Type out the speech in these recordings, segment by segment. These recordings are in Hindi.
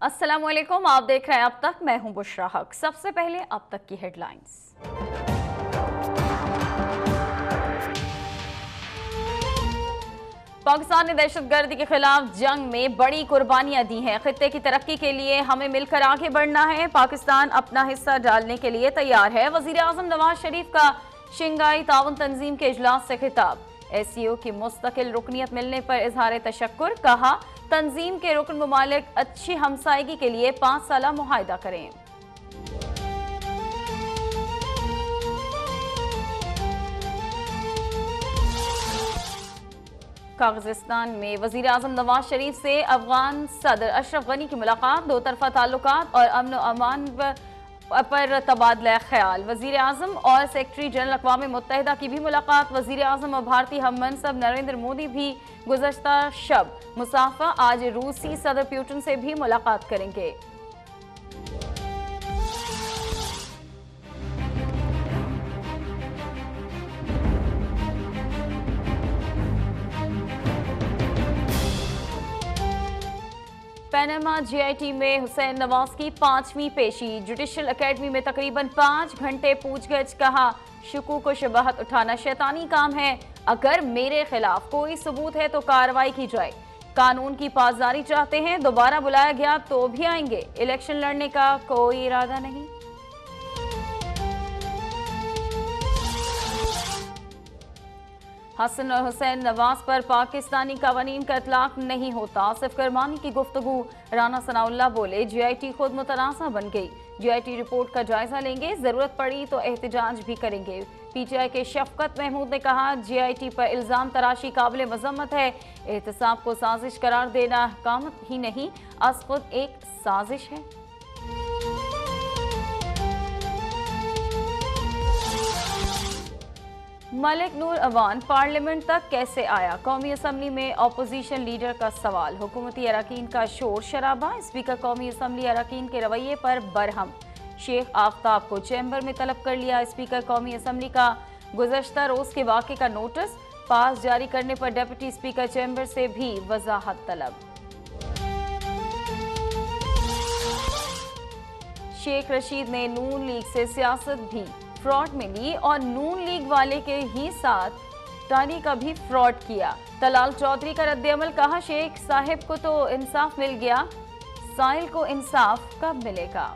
अस्सलामुअलैकुम, आप देख रहे हैं अब तक। मैं हूं बुशरा हक। सबसे पहले अब तक की हेडलाइंस। पाकिस्तान ने दहशतगर्दी के खिलाफ जंग में बड़ी कुर्बानियां दी हैं। खित्ते की तरक्की के लिए हमें मिलकर आगे बढ़ना है। पाकिस्तान अपना हिस्सा डालने के लिए तैयार है। वजीर आजम नवाज शरीफ का शंघाई ताउन तंजीम के इजलास से खिताब। SCO की मुस्तकिल रुकनीत मिलने पर इजहार तशक्कुर। कहा, तंजीम के रुकन ममालिक अच्छी हमसायगी के लिए 5 साला मुआहदा करें। कागिस्तान में वजीर आजम नवाज शरीफ से अफगान सदर अशरफ गनी की मुलाकात। दो तरफा ताल्लुकात और अमन व अमान पर तबादला ख्याल। वजीर आजम और सेक्रेटरी जनरल अक़वाम मुत्तहिदा की भी मुलाकात। वजीर आजम और भारतीय हम मनसब नरेंद्र मोदी भी गुज़श्ता शब मुसाफा। आज रूसी सदर पुतिन से भी मुलाकात करेंगे। पनामा GIT में हुसैन नवाज की 5वीं पेशी। जुडिशल अकेडमी में तकरीबन 5 घंटे पूछगछ। कहा, शुकूक व शबाहत उठाना शैतानी काम है। अगर मेरे खिलाफ कोई सबूत है तो कार्रवाई की जाए। कानून की पासदारी चाहते हैं, दोबारा बुलाया गया तो भी आएंगे। इलेक्शन लड़ने का कोई इरादा नहीं। हसन और हुसैन नवाज पर पाकिस्तानी कवानीन का इतलाक नहीं होता। आसिफ करमानी की गुफ्तगू। राना सनाउल्लाह बोले, GIT खुद मुतनाज़ा बन गई। GIT रिपोर्ट का जायजा लेंगे, जरूरत पड़ी तो एहतजाज भी करेंगे। PTI के शफकत महमूद ने कहा, GIT पर इल्जाम तराशी काबिल मजम्मत है। एहतसाब को साजिश करार देना काम ही नहीं, अस खुद एक साजिश है। मलिक नूर अवान पार्लियामेंट तक कैसे आया? कौमी असम्बली में अपोजिशन लीडर का सवाल। हुकूमती अरकान का शोर शराबा। स्पीकर कौमी असम्बली अरकान के रवैये पर बरहम। शेख आफ्ताब को चैम्बर में तलब कर लिया। स्पीकर कौमी असम्बली का गुज़श्ता रोज के वाक़े का नोटिस पास जारी करने पर डिप्टी स्पीकर चैम्बर से भी वजाहत तलब। शेख रशीद ने नून लीग से सियासत भी फ्रॉड में ली और नून लीग वाले के ही साथ टानी का भी फ्रॉड किया। तलाल चौधरी का रद्द-ए-अमल। कहा, शेख साहिब को तो इंसाफ मिल गया, साहिल को इंसाफ कब मिलेगा?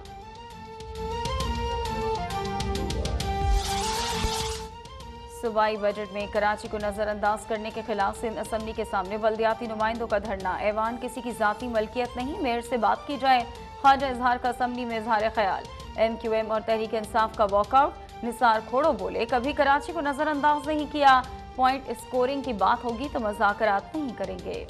सूबाई बजट में कराची को नजरअंदाज करने के खिलाफ सिंध असम्बली के सामने बल्दियाती नुमाइंदों का धरना। ऐवान किसी की जाती मलकियत नहीं, मेयर से बात की जाए। ख्वाजा इजहार का असम्बली में इजहार ख्याल। MQM और तहरीक इंसाफ का वॉकआउट। निसार खोड़ो बोले, कभी कराची को नजरअंदाज नहीं किया। पॉइंट स्कोरिंग की बात होगी तो मुज़ाकरात नहीं करेंगे।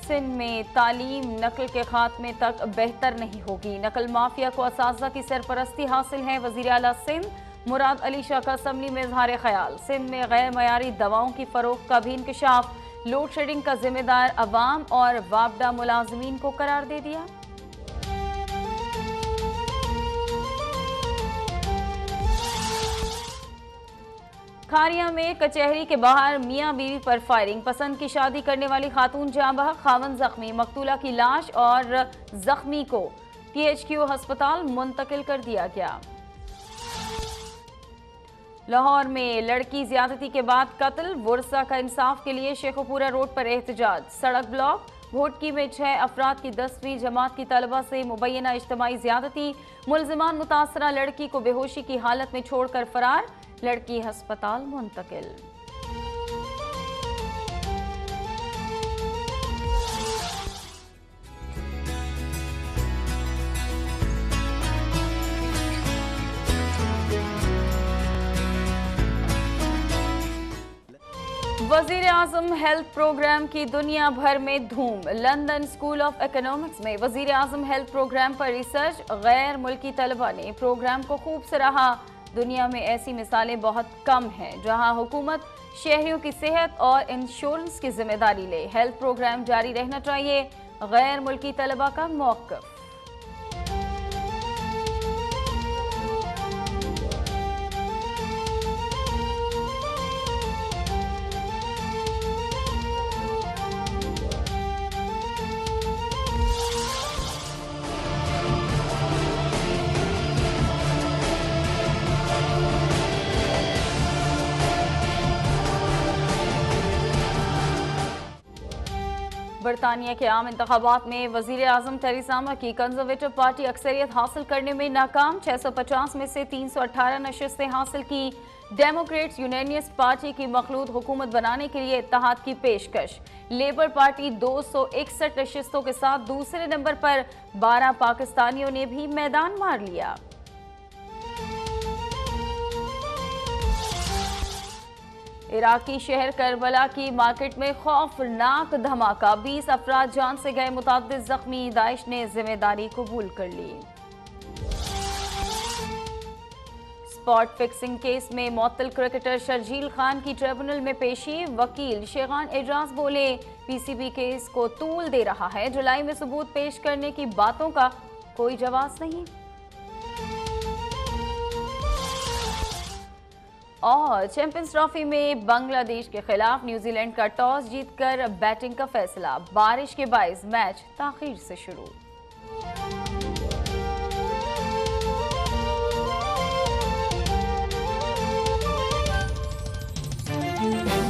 सिंध में तालीम नकल के खात्मे तक बेहतर नहीं होगी। नकल माफिया को असातिज़ा की सरपरस्ती हासिल है। वज़ीर आला सिंध मुराद अली शाह का असम्बली में इजहार ख्याल। सिंध में गैर मयारी दवाओं की फरोख्त का भी इंकशाफ। लोड शेडिंग का जिम्मेदार अवाम और वापडा मुलाजमीन को करार दे दिया। खारिया में कचहरी के बाहर मियां बीवी पर फायरिंग। पसंद की शादी करने वाली खातून जाँ बहक, खावन जख्मी। मकतूला की लाश और जख्मी को THQ अस्पताल मुंतकिल कर दिया गया। लाहौर में लड़की ज्यादती के बाद कत्ल। वर्सा का इंसाफ के लिए शेखुपुरा रोड पर एहतजाज। सड़क ब्लॉक। भोटकी में 6 अफराद की 10वीं जमात की तलबा से मुबैना इज्तमाई ज्यादती। मुलजिमान मुतासरा लड़की को बेहोशी की हालत में छोड़कर फरार। लड़की अस्पताल मुंतकिल। वजीर आजम हेल्थ प्रोग्राम की दुनिया भर में धूम। लंदन स्कूल ऑफ इकोनॉमिक्स में वजीर आजम हेल्थ प्रोग्राम पर रिसर्च। गैर मुल्की तलबा ने प्रोग्राम को खूब सराहा। दुनिया में ऐसी मिसालें बहुत कम हैं जहां हुकूमत शहरियों की सेहत और इंश्योरेंस की जिम्मेदारी ले। हेल्थ प्रोग्राम जारी रहना चाहिए। गैर मुल्की तलबा का मौक़िफ़। बरतानिया के आम इंतखाबात में वजीर आजम थेरेसा मे की कंजर्वेटिव पार्टी अक्सरियत हासिल करने में नाकाम। 650 में से 318 नशिस्तें हासिल की। डेमोक्रेट्स यूनानियस पार्टी की मखलूत हुकूमत बनाने के लिए इत्तेहाद की पेशकश। लेबर पार्टी 261 नशिस्तों के साथ दूसरे नंबर पर। 12 पाकिस्तानियों ने भी मैदान मार लिया। इराकी शहर करबला की मार्केट में खौफनाक धमाका। 20 अफराद जान से गए, मुतअद्दिद जख्मी। दाइश ने जिम्मेदारी कबूल कर ली। स्पॉट फिक्सिंग केस में मुअत्तल क्रिकेटर शर्जील खान की ट्रिब्यूनल में पेशी। वकील शेखान एजाज बोले, पीसीबी केस को तूल दे रहा है। जुलाई में सबूत पेश करने की बातों का कोई जवाब नहीं। और चैंपियंस ट्रॉफी में बांग्लादेश के खिलाफ न्यूजीलैंड का टॉस जीतकर बैटिंग का फैसला। बारिश के बायस मैच ताखीर से शुरू।